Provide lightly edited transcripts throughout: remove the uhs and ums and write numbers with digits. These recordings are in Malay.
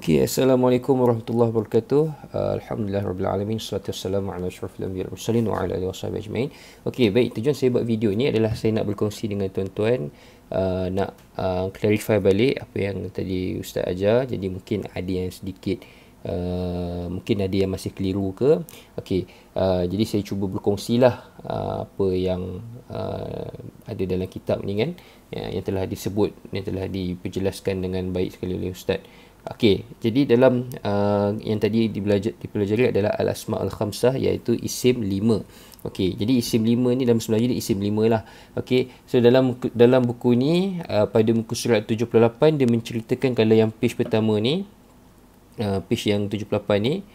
Okey, Assalamualaikum warahmatullahi wabarakatuh. Alhamdulillah rabbil alamin, wassalatu wassalamu ala asyrafil anbiya'i wal mursalin wa ala alihi washabihi ajmain. Okey, baik, tujuan saya buat video ni adalah saya nak berkongsi dengan tuan-tuan, nak clarify balik apa yang tadi ustaz ajar. Jadi mungkin ada yang sedikit mungkin ada yang masih keliru ke. Okey, jadi saya cuba berkongsilah apa yang ada dalam kitab ni kan, yang telah disebut, yang telah diperjelaskan dengan baik sekali oleh ustaz. Okey, jadi dalam yang tadi dipelajari adalah al-asma al-khamsah, iaitu isim 5. Okey, jadi isim 5 ni dalam bahasa Melayu dia isim 5 lah. Okey, so dalam buku ni pada muka surat 78 dia menceritakan kalau yang page pertama ni, page yang 78 ni,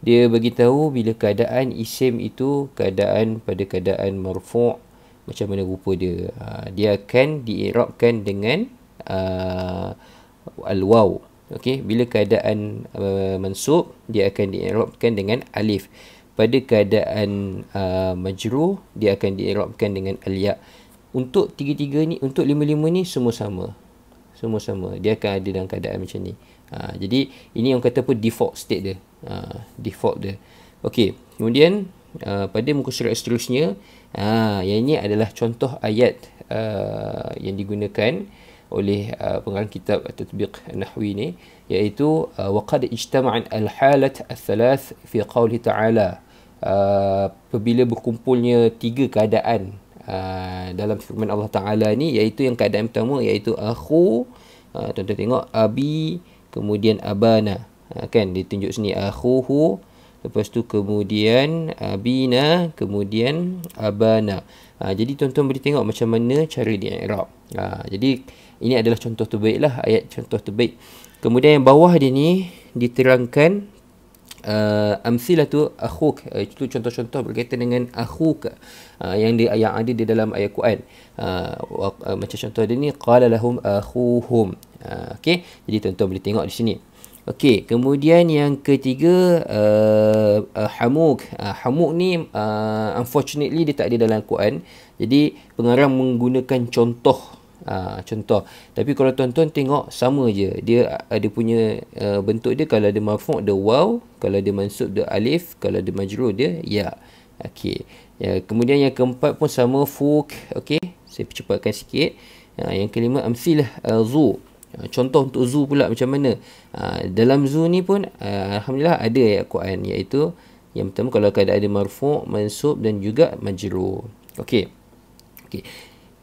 dia bagi tahu bila keadaan isim itu keadaan pada keadaan marfu', macam mana rupa dia. Dia akan diirabkan dengan al-waw. Okey, bila keadaan mansub dia akan diirabkan dengan alif. Pada keadaan majrur dia akan diirabkan dengan al-ya. Untuk tiga-tiga ni, untuk lima-lima ni semua sama. Semua sama. Dia akan ada dalam keadaan macam ni. Jadi ini yang kata apa, default state dia. Default dia. Okey, kemudian pada muka surat seterusnya, yang ini adalah contoh ayat yang digunakan oleh pengarang kitab Tatbiq Nahwi ni, iaitu waqad ijtama'at al-halat al-thalath fi qawli ta'ala. Apabila berkumpulnya tiga keadaan dalam firman Allah Ta'ala ni, iaitu yang keadaan pertama iaitu akhu, tuan-tuan tengok abi, kemudian abana, kan ditunjuk sini akhuhu, lepas tu kemudian abina, kemudian abana. Jadi tuan-tuan boleh tengok macam mana cara dia i'rab. Jadi ini adalah contoh terbaik lah, ayat contoh terbaik. Kemudian yang bawah dia ni diterangkan amsilatu akhuk, itu contoh-contoh berkaitan dengan akhuk yang ada di dalam ayat Quran. Macam contoh dia ni, qala lahum akhuhum. Okey, jadi tuan-tuan boleh tengok di sini. Okey, kemudian yang ketiga hamuk. Hamuk ni unfortunately dia tak ada dalam Quran. Jadi pengarang menggunakan contoh. Contoh. Tapi kalau tuan-tuan tengok sama je. Dia ada punya bentuk dia. Kalau ada marfu' dia waw, kalau dia mansub dia alif, kalau dia majrur dia ya. Okey. Ya, kemudian yang keempat pun sama, fuk. Okey, saya percepatkan sikit. Yang kelima amsilah zu. Contoh untuk zu pula macam mana. Dalam zu ni pun alhamdulillah ada ayat Quran, iaitu yang pertama kalau keadaan ada marfu', mansub dan juga majrur. Okey. Okey.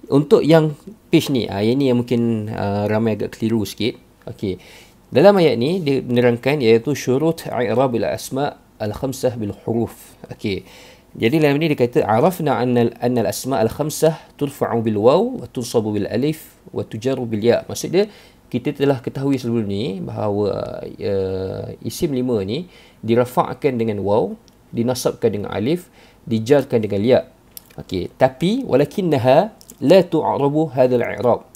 Untuk yang page ni, yang ni yang mungkin ramai agak keliru sikit. Okey. Dalam ayat ni dia menerangkan iaitu syurut i'rab al-asma' al-khamsah bil huruf. Okey. Jadi dalam ni dia kata arafna anna al-asma' al-khamsah turfa'u bil waw wa tunsabu bil alif wa tujarru bil ya. Maksud dia kita telah ketahui sebelum ni bahawa isim 5 ni dirafa'kan dengan waw, dinasabkan dengan alif, dijarkan dengan ya. Okey, tapi walakinnaha la tu'rabu hadzal i'rab.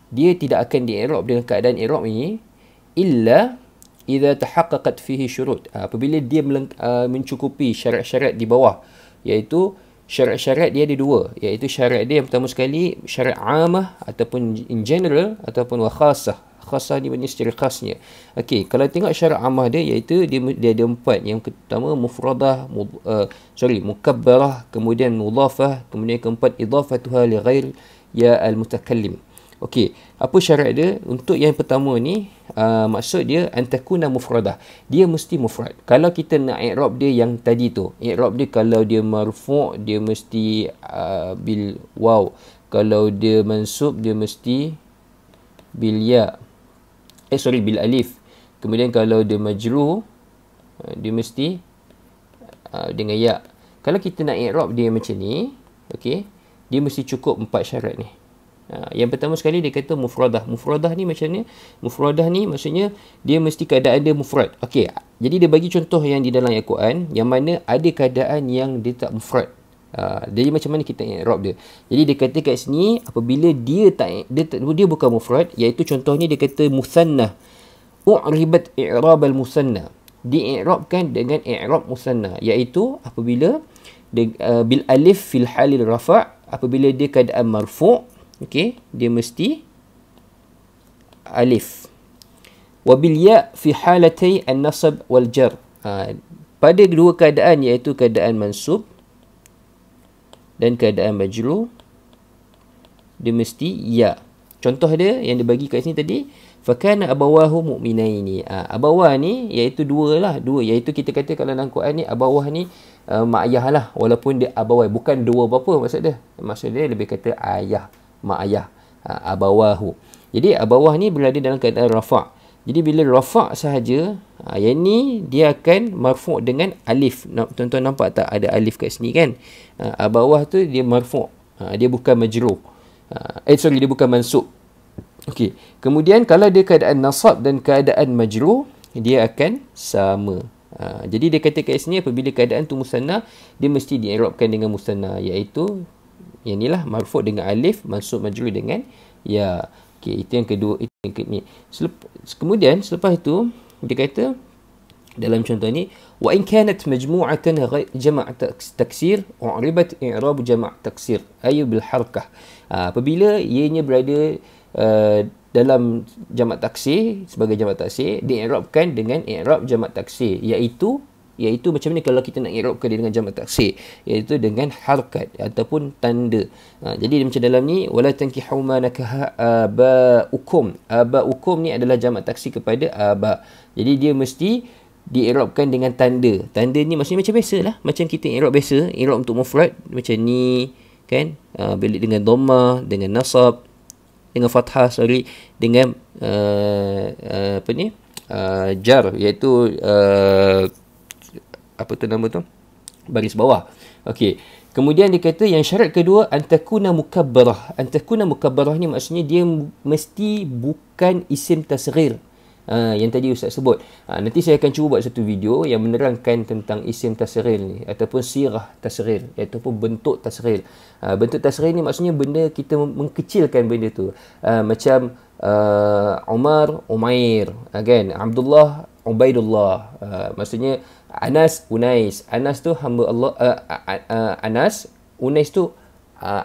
Dia tidak akan di'irab dengan keadaan i'rab ini illa idza tahaqqaqat fihi syurut. Apabila dia mencukupi syarat-syarat di bawah, iaitu syarat-syarat dia ada dua, iaitu syarat dia yang pertama sekali syarat amah ataupun in general, ataupun wa khassah. Khassah ni maknanya secara khasnya. Okey, kalau tengok syarat amah dia, iaitu dia ada empat. Yang pertama mufradah, mukabbarah, kemudian mudhafah, kemudian keempat idafatuha li ghair ya al-mutakallim. Okey, apa syarat dia? Untuk yang pertama ni maksud dia antakuna mufradah. Dia mesti mufrad. Kalau kita nak i'rab dia yang tadi tu, i'rab dia kalau dia marfu' dia mesti bil waw. Kalau dia mansub dia mesti bil ya. Bil alif. Kemudian kalau dia majrur dia mesti dengan ya. Kalau kita nak i'rab dia macam ni, okey, dia mesti cukup empat syarat ni. Yang pertama sekali dia kata mufradah. Mufradah ni macam ni? Mufradah ni maksudnya dia mesti keadaan dia mufrad. Okey, jadi dia bagi contoh yang di dalam ayat Quran yang mana ada keadaan yang dia tak mufrad. Jadi macam mana kita i'rab dia? Jadi dia kata kat sini apabila dia bukan mufrad, iaitu contohnya dia kata musanna. U'ribat i'rab al-musanna. Di'irabkan dengan i'rab musanna, iaitu apabila bil alif fil halil rafa', apabila dia keadaan marfu', okey, dia mesti alif. bil ya fi halatay an-nasab wal jar. Pada dua keadaan, iaitu keadaan mansub dan keadaan majrur, dia mesti ya. Contoh dia yang dibagi kat sini tadi, fakana abawahu mu'minaini. Abawah ni iaitu dua, iaitu kita kata kalau dalam Quran ni abawah ni mak ayah lah, walaupun dia abawai, bukan dua bapa maksud dia lebih kata ayah, mak ayah. Abawahu. Jadi abawah ni berada dalam keadaan rafa'. Jadi bila rafa' sahaja, yang ni dia akan marfu' dengan alif. Tuan-tuan nampak tak ada alif kat sini kan? Abawah tu dia marfu'. Dia bukan majrur. Dia bukan mansub. Okey. Kemudian kalau dia keadaan nasab dan keadaan majrur, dia akan sama. Jadi dia kata kat sini apabila keadaan tu musanna, dia mesti di'irabkan dengan musanna, iaitu yang inilah marfu' dengan alif, mansub majrur dengan ya. Okey, itu yang kedua, itu yang ni. Kemudian selepas itu dia kata dalam contoh ni, wa in kanat majmu'atan jama' taksir u'ribat i'rab jama' taksir ay bil harakah. Apabila ianya berada dalam jamak taksir, sebagai jamak taksir, di'irabkan dengan i'rab jamak taksir, iaitu macam ni kalau kita nak i'rabkan dia dengan jamak taksir, iaitu dengan harakat ataupun tanda. Jadi macam dalam ni, wala tankihu ma nakaha abaukum. Abaukum ni adalah jamak taksir kepada aba. Jadi dia mesti di'irabkan dengan tanda. Tanda ni maksudnya macam biasalah, macam kita i'rab biasa, i'rab untuk mufrad macam ni kan, belik dengan dhammah, dengan nasab, dengan fathah, dengan jar, iaitu apa tu nama tu, baris bawah. Okey. Kemudian dia kata yang syarat kedua, antakuna mukabbarah. Antakuna mukabbarah ni maksudnya dia mesti bukan isim tasghir. Yang tadi Ustaz sebut. Nanti saya akan cuba buat satu video yang menerangkan tentang isim tasghir ni, ataupun sirah tasghir, ataupun bentuk tasghir. Bentuk tasghir ni maksudnya benda kita mengkecilkan benda tu. Macam Umar, Umair, kan? Abdullah, Ubaidullah. Maksudnya Anas, Unais. Anas tu hamba Allah, Anas. Unais tu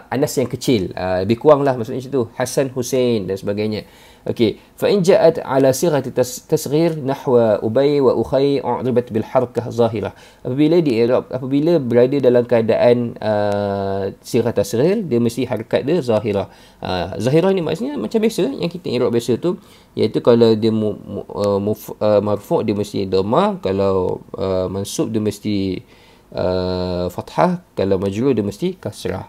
Anas yang kecil. Lebih kurang lah maksudnya macam tu. Hasan, Hussein dan sebagainya. Okey. Fa in ja'at ala sighati tasghir nahwa Ubay wa Ukhay u'ribat bil harakah zahirah. Apabila berada dalam keadaan sighah tasghir, dia mesti harakat dia zahirah. Zahirah ni maksudnya macam biasa yang kita i'rab biasa tu, iaitu kalau dia marfu' dia mesti dhammah, kalau mansub dia mesti fathah, kalau majrur dia mesti kasrah.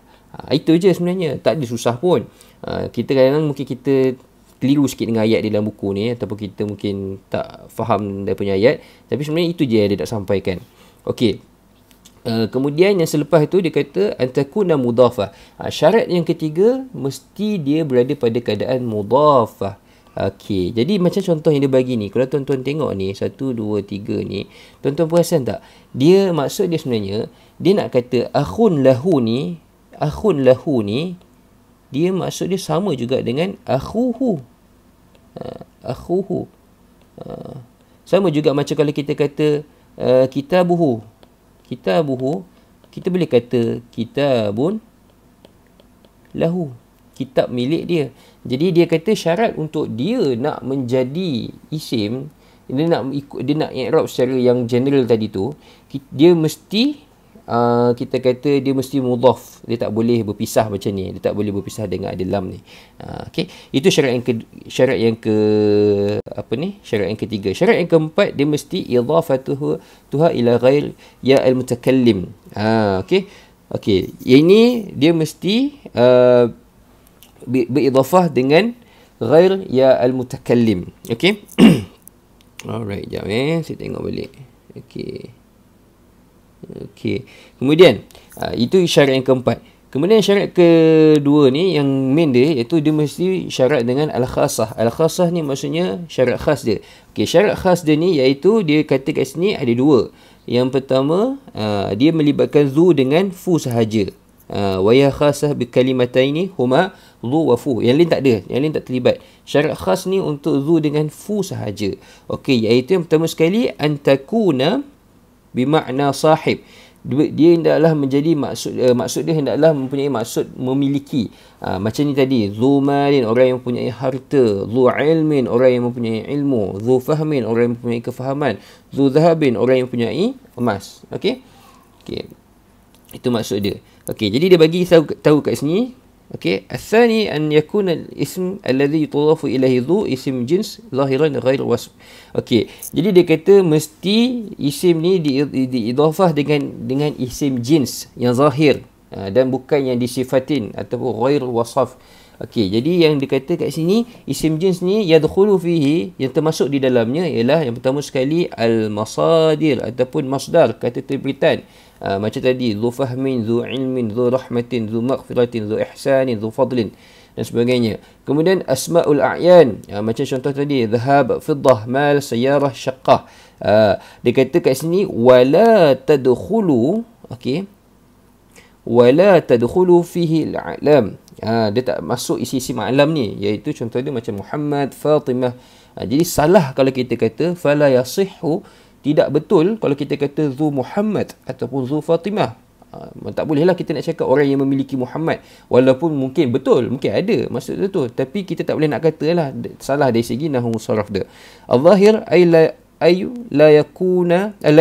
Itu je sebenarnya, tak ada susah pun. Kita kadang-kadang mungkin kita keliru sikit dengan ayat di dalam buku ni, ataupun kita mungkin tak faham dia punya ayat, tapi sebenarnya itu je yang dia nak sampaikan. Okey. Kemudian yang selepas itu dia kata antakuna mudhafah. Syarat yang ketiga, mesti dia berada pada keadaan mudhafah. Okey, jadi macam contoh yang dia bagi ni, kalau tuan-tuan tengok ni 1 2 3 ni, tuan-tuan perasan tak? Dia maksud dia sebenarnya dia nak kata akhun lahu ni dia maksud dia sama juga dengan akhuhu. Akhuhu. Sama juga macam kalau kita kata kitabuhu. Kitabuhu, kita boleh kata kitabun lahu. Kitab milik dia. Jadi dia kata syarat untuk dia nak menjadi isim, dia nak i'rab secara yang general tadi tu, dia mesti kita kata dia mesti mudhaf. Dia tak boleh berpisah macam ni. Dia tak boleh berpisah dengan ada lam ni. Okey, itu syarat yang ketiga. Syarat yang keempat, dia mesti idhafatuhu ila ghair ya al-mutakallim. Okey. Ini dia mesti beridhafah dengan ghair ya al-mutakallim. Okey. Alright, jap saya tengok balik. Okey. Kemudian itu syarat yang keempat. Kemudian syarat kedua ni yang main dia, iaitu dia mesti syarat dengan al-khasah. Al-khasah ni maksudnya syarat khas dia. Okey, syarat khas dia ni iaitu dia kata kat sini ada dua. Yang pertama, dia melibatkan zu dengan fu sahaja. Wa ya khasah bi kalimataini huma zu wa fu. Yang lain tak ada, yang lain tak terlibat. Syarat khas ni untuk zu dengan fu sahaja. Okey, iaitu yang pertama sekali antakuna bimakna sahib. dia hendaklah menjadi maksud dia hendaklah mempunyai maksud memiliki. Macam ni tadi, zu malin, orang yang mempunyai harta, zu ilmin, orang yang mempunyai ilmu, zu fahmin, orang yang mempunyai kefahaman, zu zahabin, orang yang mempunyai emas. Okey, itu maksud dia. Okey, jadi dia bagi tahu kat sini. Okey, الثاني أن يكون الاسم الذي يضاف إليه ذو اسم جنس ظاهرا غير وصف. Okey, jadi dia kata mesti isim ni diidhafah dengan isim jins yang zahir, dan bukan yang disifatin ataupun ghair wasaf. Okey, jadi yang dikata kat sini isim jins ni yadkhulu fihi, yang termasuk di dalamnya ialah yang pertama sekali al-masadir ataupun masdar, kata terbitan. Macam tadi, zu fahmin, zu ilmin, zu rahmatin, zu maghfiratin, zu ihsanin, zu fadlin dan sebagainya. Kemudian asma'ul a'yan, macam contoh tadi, dhahab, fiddah, mal, sayyarah, syaqqah. Dia kata kat sini wala tadkhulu, okey, wala tadkhulu fihi al-a'lam. Dia tak masuk isi-isi ma'lam ni, iaitu contoh dia macam Muhammad, Fatimah. Jadi salah kalau kita kata fala yasihhu, tidak betul kalau kita kata zu Muhammad ataupun zu Fatimah. Tak bolehlah kita nak cakap orang yang memiliki Muhammad, walaupun mungkin betul, mungkin ada maksud tu, tapi kita tak boleh nak katalah salah dari segi nahwu saraf dia. Al-zahir ay la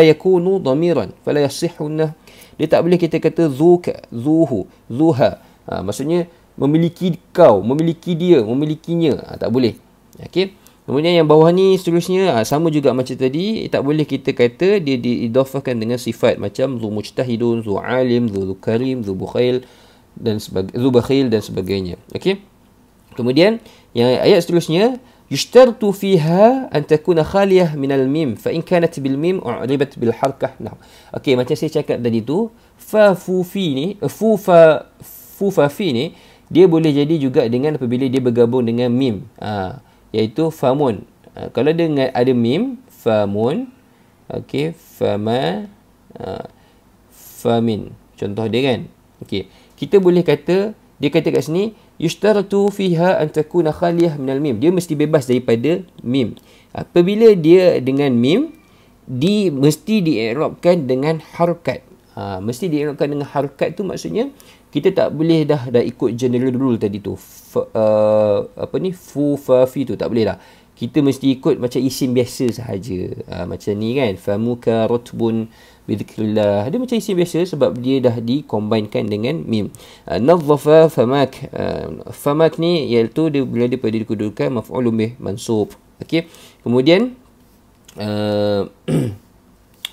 yakunu dhamiran fala yasihhuna. Dia tak boleh kita kata zuka, zuhu, zuha. Maksudnya memiliki kau, memiliki dia, memilikinya. Tak boleh. Okey. Kemudian yang bawah ni seterusnya sama juga macam tadi, tak boleh kita kata dia diidhafahkan dengan sifat macam zu mujtahidun, zu alim, zu karim, zu bukhail dan sebagainya. Okey. Kemudian yang ayat seterusnya, yushtartu fiha an takuna khaliyah min al-mim fa in kanat bil mim u'ribat bil harkah. Nah. Okey, macam saya cakap tadi tu, fa fu fi ni, fu fa fi ni dia boleh jadi juga dengan apabila dia bergabung dengan mim. Iaitu famun. Kalau dengan ada mim, famun. Okey, fama, famin. Contoh dia kan. Okey, kita boleh kata, dia kata kat sini, yushtaratu fiha an takuna khaliyah minal mim. Dia mesti bebas daripada mim. Apabila dia dengan mim, mesti dii'rabkan dengan harakat. Mesti dii'rabkan dengan harakat tu maksudnya kita tak boleh dah ikut general rule tadi tu. Fu, fa, fi tu tak boleh dah. Kita mesti ikut macam isim biasa sahaja. Macam ni kan. Famuka rutbun bidhikrillah. Dia macam isim biasa sebab dia dah dikombinekan dengan mim. Nadhafa famak. Famak ni iaitu dia berada pada kedudukan maf'ulun bih mansub. Okey. Kemudian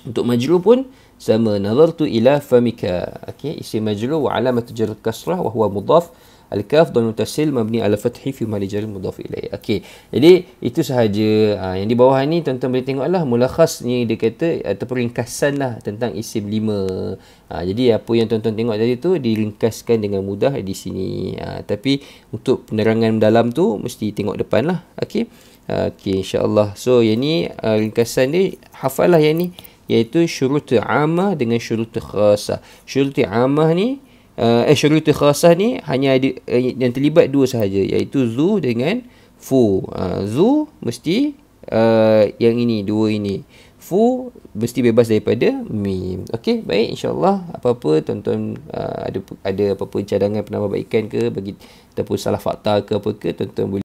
untuk majrur pun sama, nazartu ila famika. Okey, isim majrur wa alamatu jar kasrah wa huwa mudhaf, al-kaf dhamir mutasil mabni ala fathi fi mahall jar mudhaf ilaih. Okey, jadi itu sahaja. Yang di bawah ni tuan-tuan boleh tengoklah mulakhas ni, dia kata ataupun ringkasan lah tentang isim 5. Jadi apa yang tuan-tuan tengok tadi tu diringkaskan dengan mudah di sini. Tapi untuk penerangan dalam tu mesti tengok depan lah. Okey. Okey, insya-Allah. So yang ni ringkasan ni, hafallah yang ni, iaitu syurut ammah dengan syurut khasah. Syurut ammah ni syurut khasah ni hanya ada yang terlibat dua sahaja, iaitu zu dengan fu. Zu mesti yang ini, dua ini. Fu mesti bebas daripada mim. Okey, baik, insya-Allah. Apa-apa tuan-tuan ada apa-apa cadangan penambahbaikan ke bagi ataupun salah fakta ke apa ke, tuan-tuan boleh